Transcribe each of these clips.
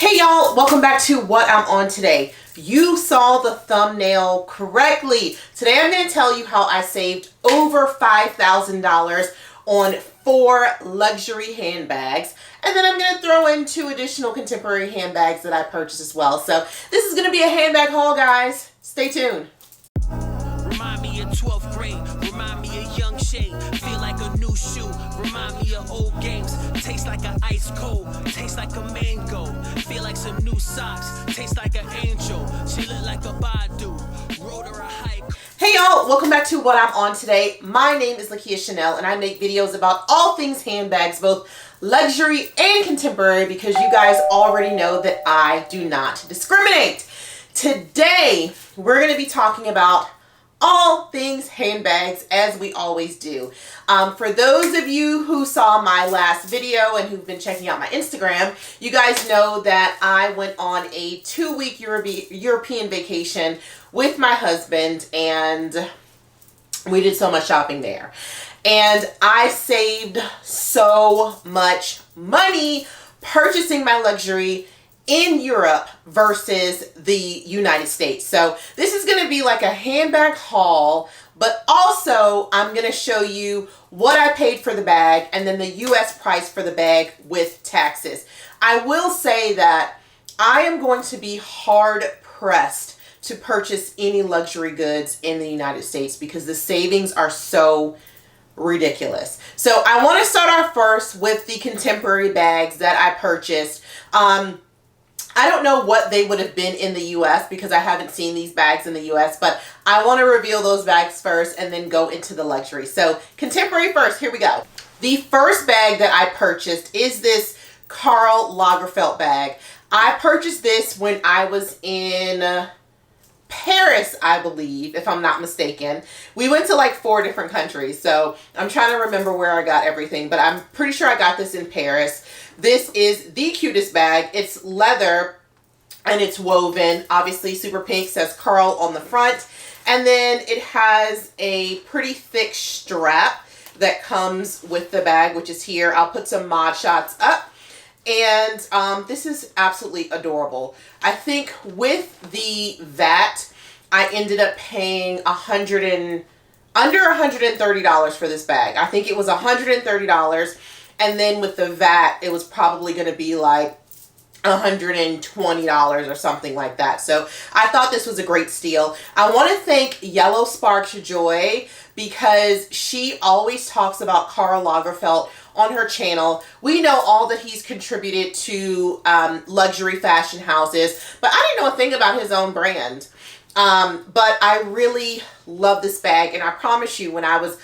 Hey y'all, welcome back to what I'm on today. You saw the thumbnail correctly. Today I'm going to tell you how I saved over $5,000 on 4 luxury handbags. And then I'm going to throw in 2 additional contemporary handbags that I purchased as well. So this is going to be a handbag haul, guys. Stay tuned. Remind me of 12th grade, remind me of young shade, feel like a new shoe, remind me of old games, taste like an ice cold, taste like a mango, feel like some new socks, taste like an angel, she look like a Badu, wrote her a hike. Hey y'all, welcome back to what I'm on today. My name is Lakia Chanel and I make videos about all things handbags, both luxury and contemporary, because you guys already know that I do not discriminate. Today, we're going to be talking about all things handbags, as we always do. For those of you who saw my last video and who've been checking out my Instagram, you guys know that I went on a 2-week European vacation with my husband, and we did so much shopping there. And I saved so much money purchasing my luxury in Europe versus the United States. So this is going to be like a handbag haul, but also I'm going to show you what I paid for the bag and then the US price for the bag with taxes. I will say that I am going to be hard pressed to purchase any luxury goods in the United States because the savings are so ridiculous. So I want to start off first with the contemporary bags that I purchased. I don't know what they would have been in the US because I haven't seen these bags in the US, but I want to reveal those bags first and then go into the luxury. So contemporary first, here we go. The first bag that I purchased is this Karl Lagerfeld bag. I purchased this when I was in Paris, I believe, if I'm not mistaken. We went to like 4 different countries, so I'm trying to remember where I got everything, but I'm pretty sure I got this in Paris. This is the cutest bag. It's leather and it's woven. Obviously super pink, says Karl on the front. And then it has a pretty thick strap that comes with the bag, which is here. I'll put some mod shots up. And this is absolutely adorable. I think with the VAT, I ended up paying under $130 for this bag. I think it was $130. And then with the VAT, it was probably going to be like $120 or something like that. So I thought this was a great steal. I want to thank Yellow Sparks Joy because she always talks about Karl Lagerfeld on her channel. We know all that he's contributed to luxury fashion houses, but I didn't know a thing about his own brand. But I really love this bag, and I promise you, when I was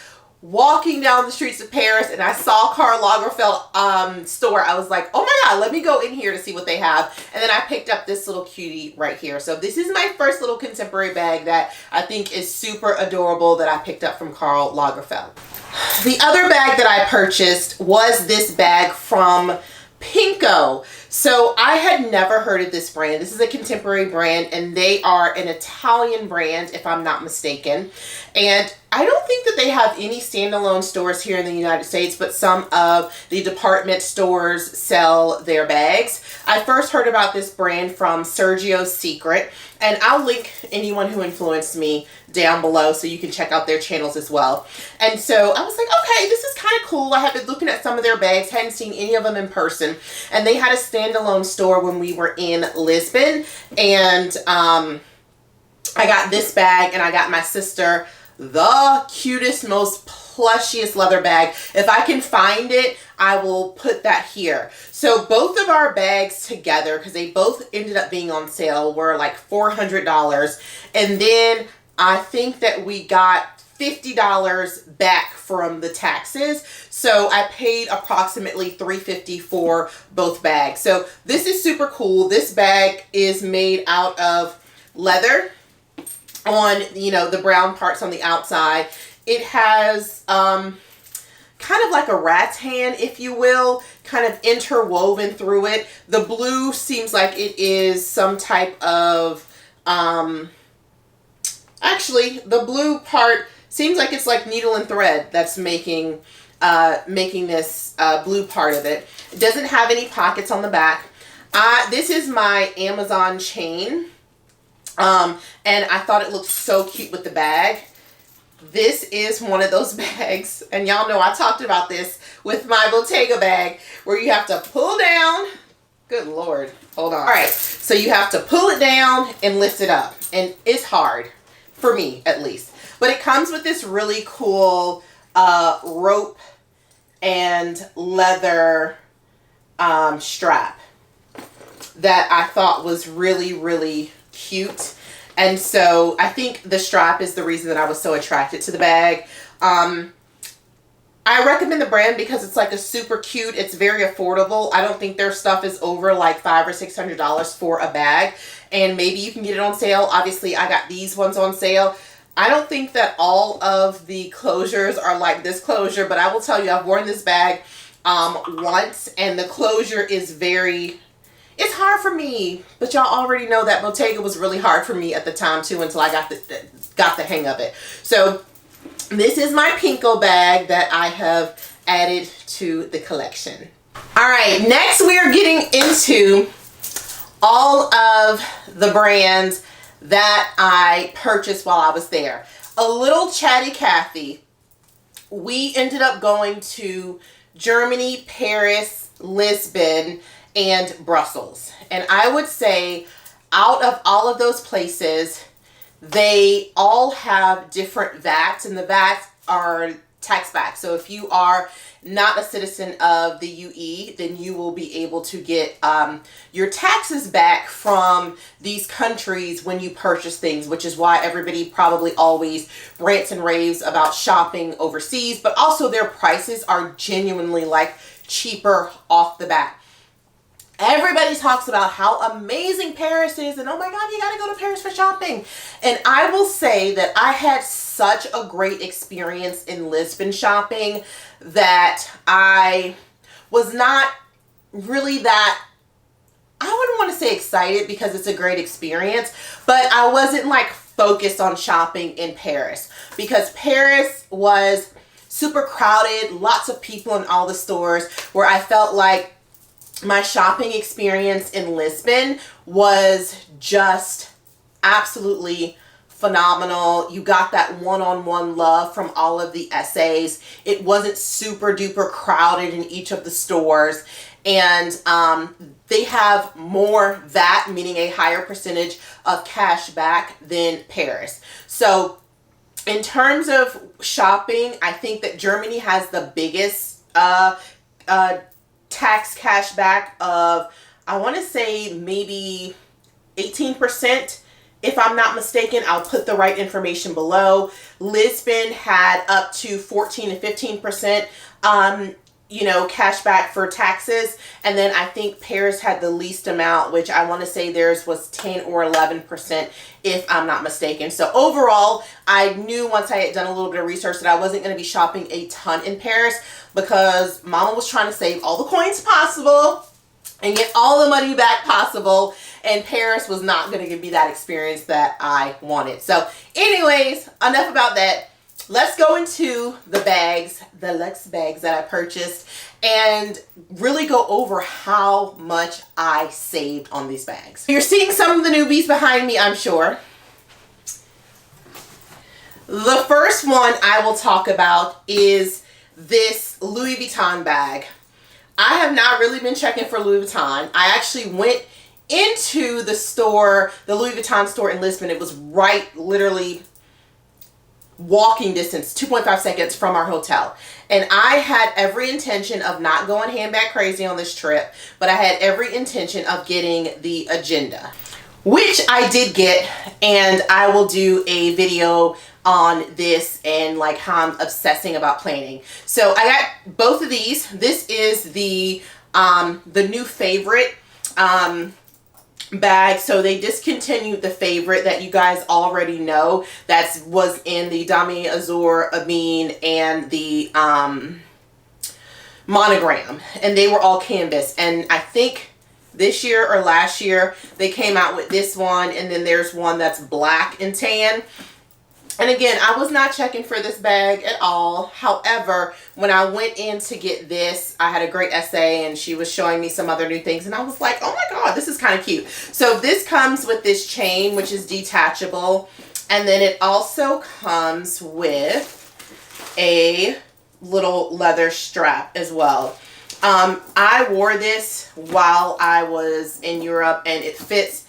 walking down the streets of Paris and I saw Karl Lagerfeld store, I was like, oh my god, let me go in here to see what they have. And then I picked up this little cutie right here. So this is my first little contemporary bag that I think is super adorable that I picked up from Karl Lagerfeld. The other bag that I purchased was this bag from Pinko. So I had never heard of this brand. This is a contemporary brand and they are an Italian brand, if I'm not mistaken. And I don't think that they have any standalone stores here in the United States, but some of the department stores sell their bags. I first heard about this brand from Sergio's Secret, and I'll link anyone who influenced me down below so you can check out their channels as well. And so I was like, okay, this is kind of cool. I had been looking at some of their bags, hadn't seen any of them in person, and they had a standalone store when we were in Lisbon. And I got this bag, and I got my sister the cutest, most plushiest leather bag. If I can find it, I will put that here. So both of our bags together, because they both ended up being on sale, were like $400. And then I think that we got $50 back from the taxes. So I paid approximately $350 for both bags. So this is super cool. This bag is made out of leather on, you know, the brown parts on the outside. It has kind of like a rat's hand, if you will, kind of interwoven through it. The blue seems like it is some type of, actually the blue part seems like it's like needle and thread that's making this blue part of it. It doesn't have any pockets on the back. This is my Amazon chain. And I thought it looked so cute with the bag. This is one of those bags, and y'all know I talked about this with my Bottega bag, where you have to pull down. Good Lord. Hold on. All right. So you have to pull it down and lift it up. And it's hard, for me at least. But it comes with this really cool rope and leather strap that I thought was really, really cute. And so I think the strap is the reason that I was so attracted to the bag. I recommend the brand because it's like a super cute, it's very affordable. I don't think their stuff is over like $500 or $600 for a bag. And maybe you can get it on sale. Obviously, I got these ones on sale. I don't think that all of the closures are like this closure, but I will tell you, I've worn this bag once, and the closure is very... It's hard for me, but y'all already know that Bottega was really hard for me at the time too, until I got the hang of it. So this is my Pinko bag that I have added to the collection. All right, next we are getting into all of the brands that I purchased while I was there. A little chatty Cathy. We ended up going to Germany, Paris, Lisbon, and Brussels. And I would say out of all of those places, they all have different VATs, and the VATs are tax back. So if you are not a citizen of the UE, then you will be able to get your taxes back from these countries when you purchase things, which is why everybody probably always rants and raves about shopping overseas, but also their prices are genuinely like cheaper off the bat. Everybody talks about how amazing Paris is, and oh my God, you gotta go to Paris for shopping. And I will say that I had such a great experience in Lisbon shopping that I was not really that, I wouldn't want to say excited because it's a great experience, but I wasn't like focused on shopping in Paris because Paris was super crowded, lots of people in all the stores, where I felt like my shopping experience in Lisbon was just absolutely phenomenal. You got that one-on-one love from all of the essays. It wasn't super duper crowded in each of the stores. And they have more VAT, meaning a higher percentage of cash back than Paris. So in terms of shopping, I think that Germany has the biggest tax cash back of, I want to say maybe 18%, if I'm not mistaken. I'll put the right information below. Lisbon had up to 14 to 15%, you know, cash back for taxes. And then I think Paris had the least amount, which I want to say theirs was 10 or 11%, if I'm not mistaken. So overall, I knew once I had done a little bit of research that I wasn't going to be shopping a ton in Paris, because Mama was trying to save all the coins possible and get all the money back possible, and Paris was not going to give me that experience that I wanted. So anyways, enough about that. Let's go into the bags, the Lux bags that I purchased, and really go over how much I saved on these bags. You're seeing some of the newbies behind me, I'm sure. The first one I will talk about is this Louis Vuitton bag. I have not really been checking for Louis Vuitton. I actually went into the store, the Louis Vuitton store in Lisbon. It was right, literally walking distance, 2.5 seconds from our hotel. And I had every intention of not going handbag crazy on this trip, but I had every intention of getting the agenda, which I did get, and I will do a video on this and like how I'm obsessing about planning. So I got both of these. This is the new favorite bag. So they discontinued the favorite that you guys already know, that was in the Damier Azur Amine and the monogram, and they were all canvas. And I think this year or last year they came out with this one, and then there's one that's black and tan. And again, I was not checking for this bag at all. However, when I went in to get this, I had a great essay and she was showing me some other new things and I was like, oh my God, this is kind of cute. So this comes with this chain, which is detachable. And then it also comes with a little leather strap as well. I wore this while I was in Europe and it fits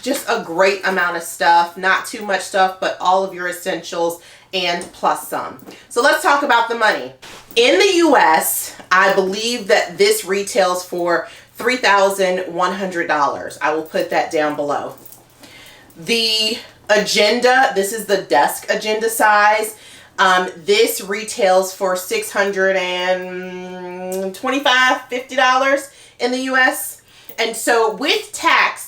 just a great amount of stuff. Not too much stuff, but all of your essentials and plus some. So let's talk about the money. In the US, I believe that this retails for $3,100. I will put that down below. The agenda, this is the desk agenda size. This retails for $625, $50 in the US. And so with tax,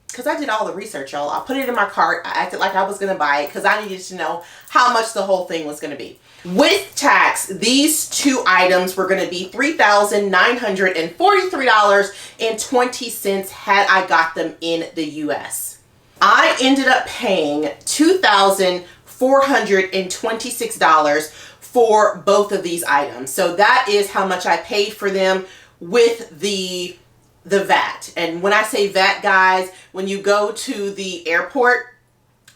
because I did all the research, y'all, I put it in my cart. I acted like I was going to buy it because I needed to know how much the whole thing was going to be. With tax, these two items were going to be $3,943.20 had I got them in the US. I ended up paying $2,426 for both of these items. So that is how much I paid for them with the VAT. And when I say VAT, guys, when you go to the airport,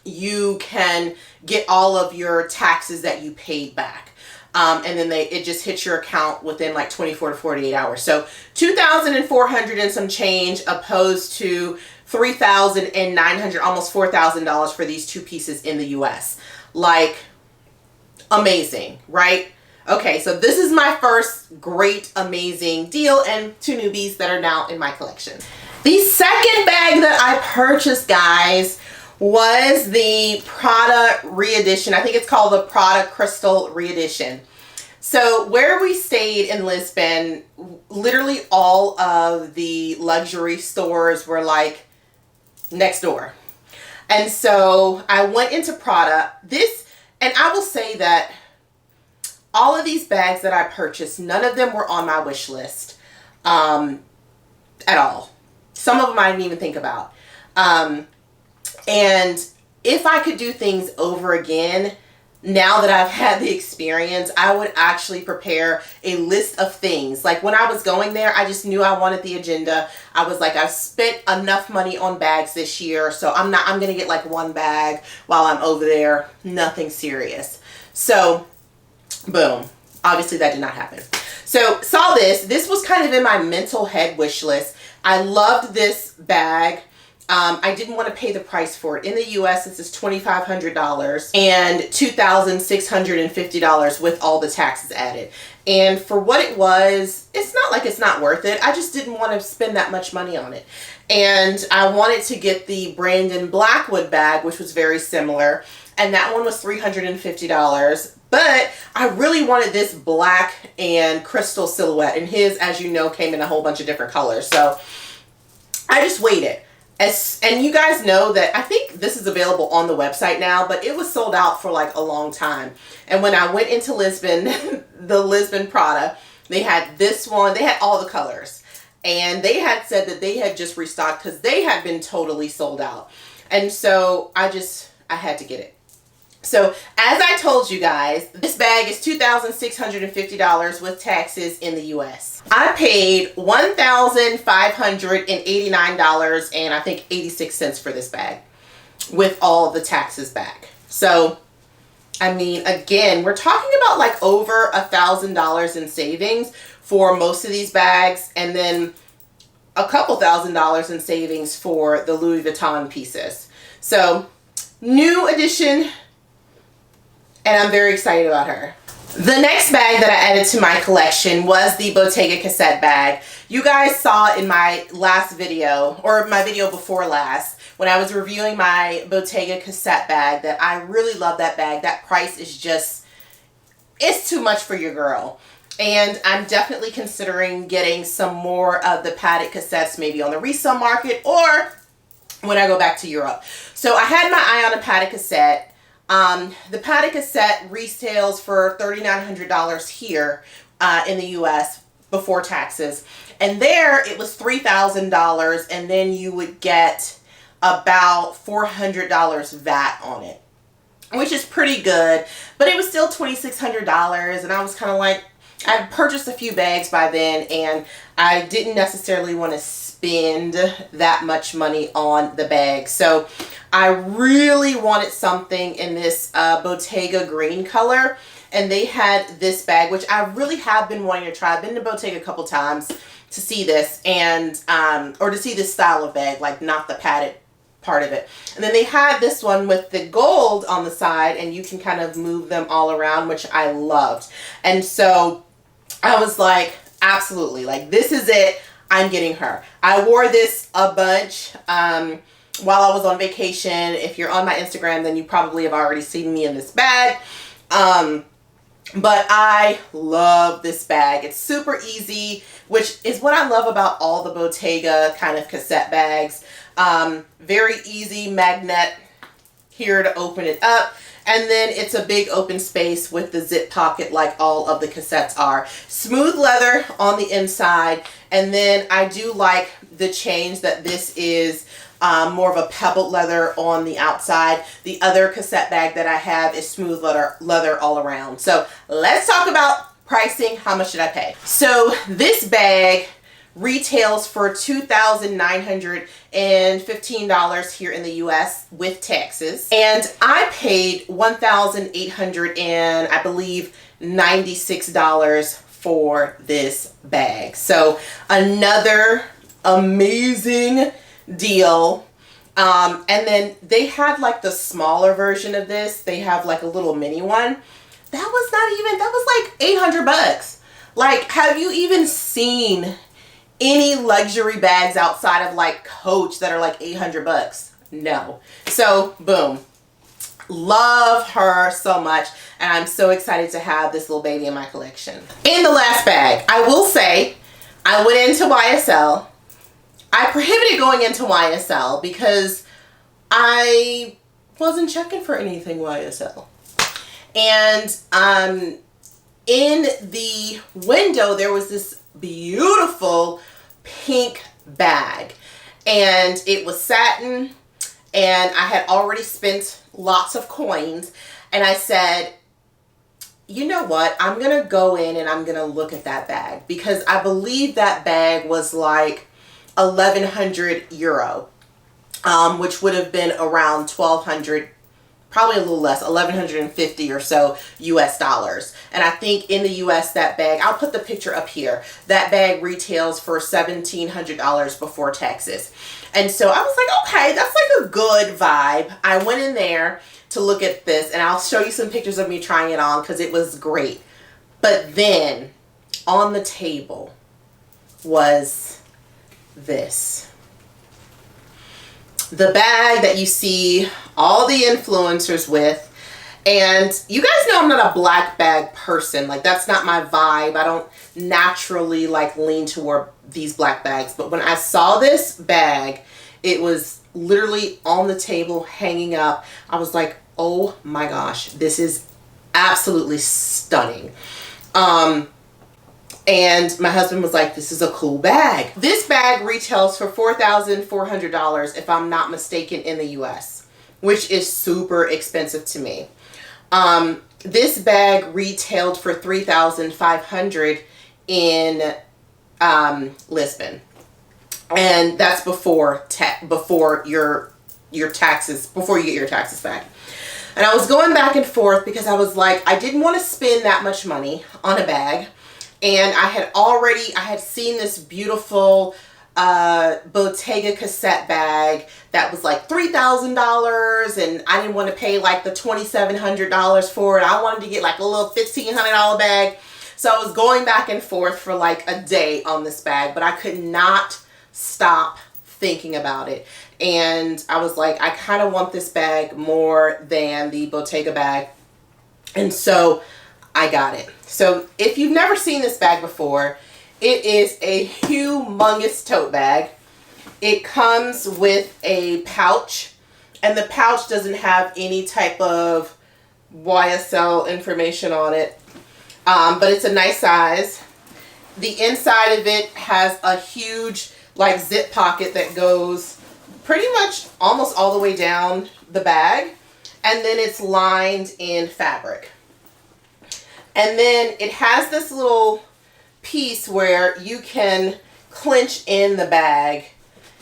you can get all of your taxes that you paid back. And then it just hits your account within like 24 to 48 hours. So $2,400 and some change opposed to $3,900, almost $4,000 for these two pieces in the US. Like, amazing, right? Okay, so this is my first great, amazing deal and two newbies that are now in my collection. The second bag that I purchased, guys, was the Prada re-edition. I think it's called the Prada Crystal re-edition. So where we stayed in Lisbon, literally all of the luxury stores were like next door. And so I went into Prada. And I will say that all of these bags that I purchased, none of them were on my wish list at all. Some of them I didn't even think about. And if I could do things over again, now that I've had the experience, I would actually prepare a list of things. Like when I was going there, I just knew I wanted the agenda. I was like, I've spent enough money on bags this year, so I'm going to get like one bag while I'm over there. Nothing serious. So boom. Obviously that did not happen. So saw this. This was kind of in my mental head wish list. I loved this bag. I didn't want to pay the price for it. In the US, this is $2,500 and $2,650 with all the taxes added. And for what it was, it's not like it's not worth it. I just didn't want to spend that much money on it. And I wanted to get the Brandon Blackwood bag, which was very similar. And that one was $350. But I really wanted this black and crystal silhouette. And his, as you know, came in a whole bunch of different colors. So I just waited. And you guys know that I think this is available on the website now, but it was sold out for like a long time. And when I went into Lisbon, the Lisbon Prada, they had this one, they had all the colors. And they had said that they had just restocked because they had been totally sold out. And so I had to get it. So as I told you guys, this bag is $2,650 with taxes in the US. I paid $1,589 and I think 86 cents for this bag with all the taxes back. So, I mean, again, we're talking about like over $1,000 in savings for most of these bags, and then a couple $1,000s in savings for the Louis Vuitton pieces. So, new addition. And I'm very excited about her. The next bag that I added to my collection was the Bottega cassette bag. You guys saw in my last video, or my video before last, when I was reviewing my Bottega cassette bag, that I really love that bag. That price is just, it's too much for your girl. And I'm definitely considering getting some more of the padded cassettes, maybe on the resale market or when I go back to Europe. So I had my eye on a padded cassette. The padded cassette retails for $3,900 here in the US before taxes. And there it was $3,000, and then you would get about $400 VAT on it. which is pretty good, but it was still $2,600, and I was kind of like, I had purchased a few bags by then, and I didn't necessarily want to spend that much money on the bag. So I really wanted something in this Bottega green color, and they had this bag, which I really have been wanting to try. I've been to Bottega a couple times to see this, and or to see this style of bag, like not the padded part of it. And then they had this one with the gold on the side, and you can kind of move them all around, which I loved. And so I was like, absolutely, like this is it. I'm getting her. I wore this a bunch while I was on vacation. If you're on my Instagram, then you probably have already seen me in this bag. But I love this bag. It's super easy, which is what I love about all the Bottega kind of cassette bags. Very easy magnet here to open it up. And then it's a big open space with the zip pocket like all of the cassettes are. Smooth leather on the inside. And then I do like the change that this is more of a pebbled leather on the outside. The other cassette bag that I have is smooth leather all around. So let's talk about pricing. How much did I pay? So this bag retails for $2,915 here in the US with taxes, and I paid $1,800 and I believe $96 for this bag. So another amazing deal. And then they had like the smaller version of this. They have like a little mini one. That was like 800 bucks. Like, have you even seen any luxury bags outside of like Coach that are like 800 bucks? No. So boom, love her so much, and I'm so excited to have this little baby in my collection. In the last bag, I will say I went into YSL. I prohibited going into YSL because I wasn't checking for anything YSL. And in the window there was this beautiful pink bag, and it was satin, and I had already spent lots of coins, and I said, you know what, I'm gonna go in and I'm gonna look at that bag, because I believe that bag was like 1,100 euro, which would have been around 1,200, probably a little less, 1,150 or so US dollars. And I think in the US that bag, I'll put the picture up here, that bag retails for $1,700 before taxes. And so I was like, okay, that's like a good vibe. I went in there to look at this, and I'll show you some pictures of me trying it on because it was great. But then on the table was this. The bag that you see all the influencers with. And you guys know I'm not a black bag person. Like, that's not my vibe. I don't naturally like lean toward these black bags. But when I saw this bag, it was literally on the table hanging up. I was like, oh my gosh, this is absolutely stunning. And my husband was like, this is a cool bag. This bag retails for $4,400 if I'm not mistaken in the US, which is super expensive to me. This bag retailed for $3,500 in Lisbon. And that's before your taxes, before you get your taxes back. And I was going back and forth because I was like, I didn't want to spend that much money on a bag. And I had seen this beautiful Bottega cassette bag that was like $3,000, and I didn't want to pay like the $2,700 for it. I wanted to get like a little $1,500 bag. So I was going back and forth for like a day on this bag, but I could not stop thinking about it. And I was like, I kind of want this bag more than the Bottega bag. And so I got it. So if you've never seen this bag before, it is a humongous tote bag. It comes with a pouch, and the pouch doesn't have any type of YSL information on it, but it's a nice size. The inside of it has a huge like zip pocket that goes pretty much almost all the way down the bag. and then it's lined in fabric. And then it has this little piece where you can clinch in the bag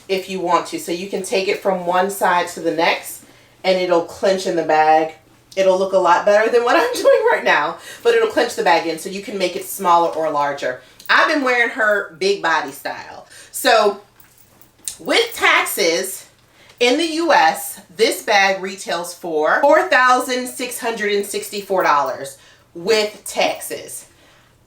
if you want to. So you can take it from one side to the next and it'll clinch in the bag. It'll look a lot better than what I'm doing right now, but it'll clinch the bag in so you can make it smaller or larger. I've been wearing her big body style. So with taxes in the US, this bag retails for $4,664 with taxes.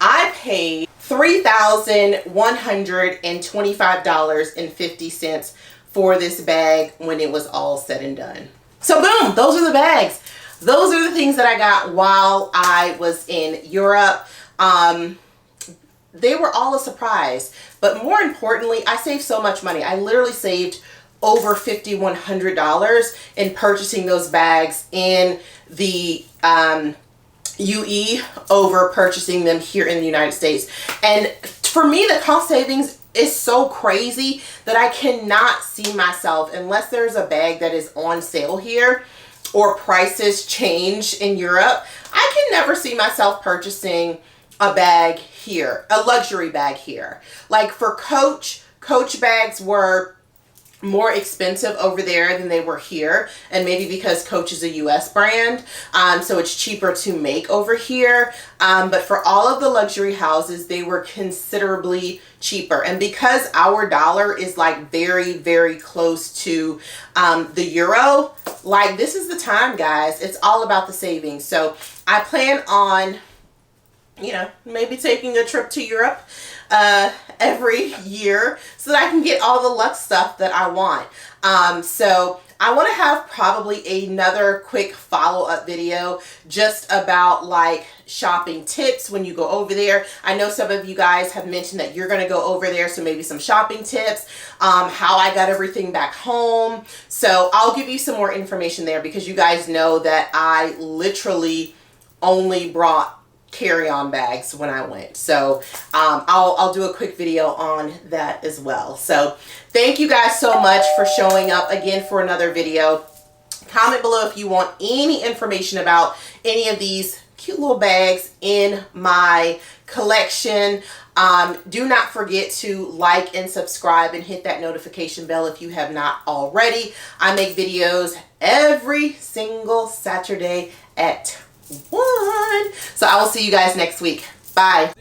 I paid $3,125.50 for this bag when it was all said and done. So boom, those are the bags. Those are the things that I got while I was in Europe. They were all a surprise, but more importantly, I saved so much money. I literally saved over $5,100 in purchasing those bags in the UE over purchasing them here in the United States. And for me, the cost savings is so crazy that I cannot see myself, unless there's a bag that is on sale here or prices change in Europe, I can never see myself purchasing a bag here, a luxury bag here. Like for Coach bags were more expensive over there than they were here, and maybe because Coach is a US brand, so it's cheaper to make over here, but for all of the luxury houses, they were considerably cheaper. And because our dollar is like very, very close to the euro, like this is the time, guys. It's all about the savings. So I plan on, you know, maybe taking a trip to Europe every year so that I can get all the Lux stuff that I want. So I want to have probably another quick follow-up video just about like shopping tips when you go over there. I know some of you guys have mentioned that you're going to go over there, so maybe some shopping tips, how I got everything back home. So I'll give you some more information there, because you guys know that I literally only brought carry-on bags when I went. So I'll do a quick video on that as well. So thank you guys so much for showing up again for another video. Comment below if you want any information about any of these cute little bags in my collection. Do not forget to like and subscribe and hit that notification bell if you have not already. I make videos every single Saturday at 1. So I will see you guys next week. Bye.